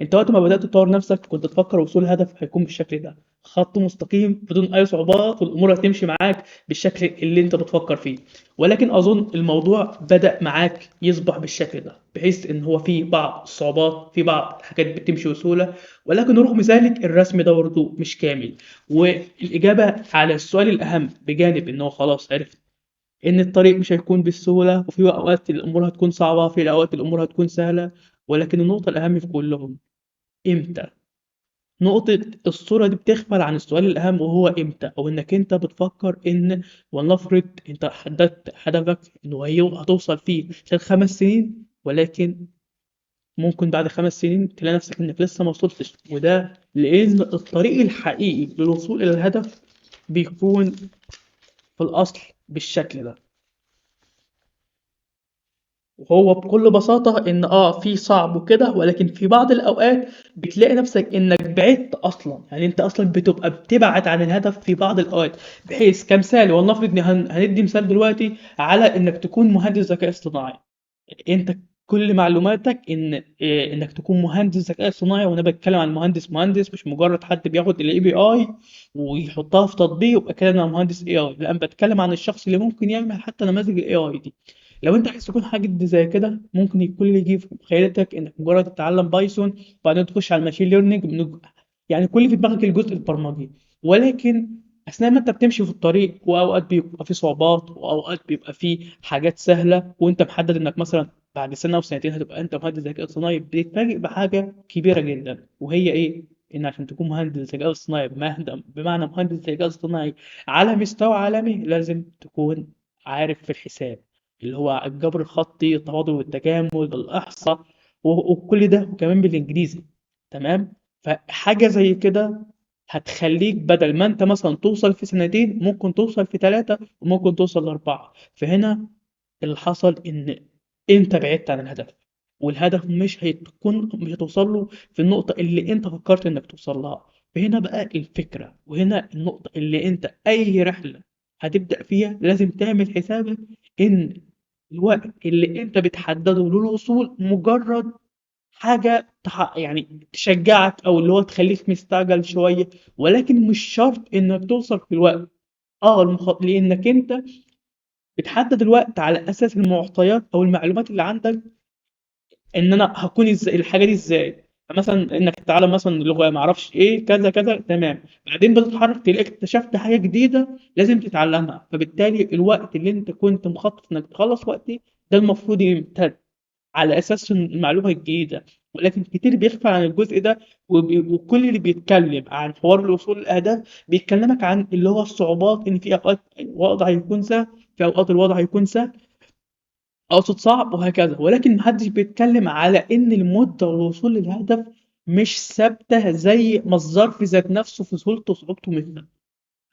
انت وقت ما بدات تطور نفسك كنت تفكر وصول الهدف هيكون بالشكل ده، خط مستقيم بدون اي صعوبات، والامور هتمشي معاك بالشكل اللي انت بتفكر فيه. ولكن اظن الموضوع بدا معاك يصبح بالشكل ده، بحيث ان هو في بعض الصعوبات، في بعض الحاجات بتمشي بسهوله، ولكن رغم ذلك الرسم ده برضه مش كامل. والاجابه على السؤال الاهم، بجانب ان هو خلاص عرفت ان الطريق مش هيكون بالسهوله، وفي اوقات الامور هتكون صعبه، في اوقات الامور هتكون سهله، ولكن النقطه الاهم في كلهم امتى. نقطة الصورة دي بتغفل عن السؤال الأهم، وهو إمتى، أو إنك أنت بتفكر إن، ولنفرض أنت حددت هدفك إنه هتوصل فيه خلال 5 سنين، ولكن ممكن بعد 5 سنين تلاقي نفسك إنك لسه ما وصلتش، وده لأن الطريق الحقيقي للوصول إلى الهدف بيكون في الأصل بالشكل ده. وهو بكل بساطة إن في صعب وكده، ولكن في بعض الأوقات بتلاقي نفسك إنك بعدت أصلا، يعني أنت أصلا بتبقى بتبعد عن الهدف في بعض الأوقات. بحيث كمثال، ولنفرض إن هندي مثال دلوقتي على إنك تكون مهندس ذكاء اصطناعي. أنت كل معلوماتك إنك تكون مهندس ذكاء اصطناعي، وأنا بتكلم عن مهندس مش مجرد حد بياخد الاي بي اي ويحطها في تطبيق ويبقى كده أنا مهندس اي اي. لا، أنا بتكلم عن الشخص اللي ممكن يعمل حتى نماذج الاي اي دي. لو انت عايز تكون حاجه زي كده، ممكن يكون اللي يجي في خيالتك انك مجرد تتعلم بايثون، وبعدين تخش على الماشين ليرنينج يعني كل اللي في دماغك الجزء البرمجي. ولكن اثناء ما انت بتمشي في الطريق، واوقات بيبقى في صعوبات، واوقات بيبقى في حاجات سهله، وانت محدد انك مثلا بعد سنه او سنتين هتبقى انت مهندس ذكاء اصطناعي، بتتفاجئ بحاجه كبيره جدا، وهي ايه؟ ان عشان تكون مهندس ذكاء اصطناعي بمعنى مهندس ذكاء اصطناعي على مستوى عالمي، لازم تكون عارف في الحساب، اللي هو الجبر الخطي، التفاضل والتكامل، الإحصاء، وكل ده وكمان بالإنجليزي. تمام. فحاجة زي كده هتخليك بدل ما انت مثلا توصل في سنتين، ممكن توصل في 3، وممكن توصل ل4. فهنا اللي حصل ان انت بعدت عن الهدف، والهدف مش هتوصل له في النقطة اللي انت فكرت انك توصل لها. فهنا بقى الفكرة، وهنا النقطة اللي انت اي رحلة هتبدأ فيها لازم تعمل حسابك ان الوقت اللي انت بتحدده للوصول مجرد حاجة يعني تشجعك، او اللي هو تخليك مستعجل شوية، ولكن مش شرط انك توصل في الوقت. لانك انت بتحدد الوقت على اساس المعطيات او المعلومات اللي عندك، ان انا هكون ازاي الحاجه دي ازاي. مثلا انك تتعلم مثلا لغه ما اعرفش ايه كذا كذا، تمام، بعدين بتتحرك تلاقيك اكتشفت حاجه جديده لازم تتعلمها، فبالتالي الوقت اللي انت كنت مخطط انك تخلص وقتي ده المفروض يمتد على اساس المعلومه الجديده. ولكن كتير بيغفل عن الجزء ده، وكل اللي بيتكلم عن حوار الوصول للاهداف بيتكلمك عن اللي هو الصعوبات، ان في اوقات الوضع هيكون سهل، في اوقات الوضع هيكون سهل، أقصد صعب، وهكذا. ولكن محدش بيتكلم على إن المدة للوصول للهدف مش ثابتة، زي ما الظرف ذات نفسه في سهولته وصعوبته مش ثابتة.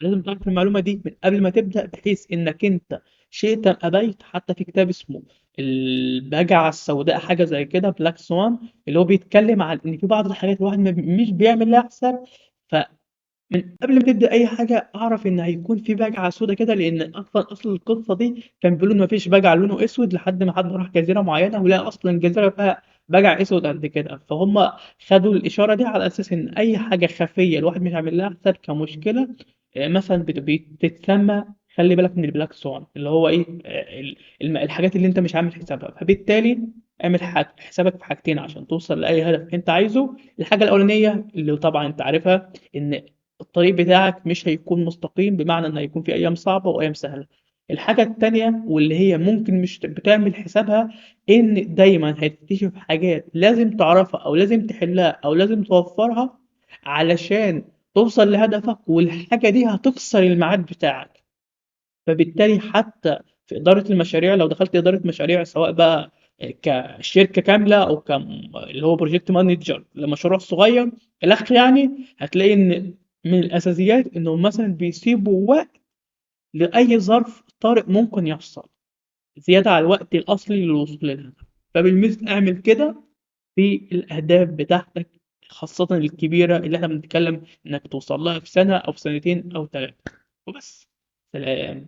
لازم تعرف المعلومة دي من قبل ما تبدأ، بحيث إنك أنت شئت أم أبيت. حتى في كتاب اسمه البجعة السوداء، حاجة زي كده، بلاك سوان، اللي هو بيتكلم عن إن في بعض الحاجات الواحد مش بيعمل لها حساب. من قبل ما تبدأ أي حاجة أعرف إن هيكون في بجعة سودا كده، لأن أصل القصة دي كان بيقولوا إن مفيش بجع لونه أسود، لحد ما حد راح جزيرة معينة ولقى أصلا الجزيرة فيها بجع أسود قد كده. فهم خدوا الإشارة دي على أساس إن أي حاجة خفية الواحد مش عامل لها حساب كمشكلة، مثلا بتتسمى خلي بالك من البلاك سوان، اللي هو إيه، الحاجات اللي أنت مش عامل حسابها. فبالتالي اعمل حسابك في حاجتين عشان توصل لأي هدف أنت عايزه. الحاجة الأولانية اللي طبعا أنت عارفها، إن الطريق بتاعك مش هيكون مستقيم، بمعنى ان هيكون في ايام صعبة وايام سهلة. الحاجة التانية واللي هي ممكن مش بتعمل حسابها، ان دايما هتكتشف حاجات لازم تعرفها او لازم تحلها او لازم توفرها علشان توصل لهدفك، والحاجة دي هتكسر الميعاد بتاعك. فبالتالي حتى في إدارة المشاريع، لو دخلت إدارة مشاريع سواء بقى كشركة كاملة أو اللي هو بروجكت مانجر لمشروع صغير الأخ، يعني هتلاقي إن من الأساسيات إنهم مثلا بيسيبوا وقت لأي ظرف طارئ ممكن يحصل زيادة على الوقت الأصلي للوصول للهدف. فبالمثل اعمل كده في الأهداف بتاعتك، خاصة الكبيرة اللي احنا بنتكلم إنك توصل لها في سنة أو في سنتين أو 3 وبس. سلام.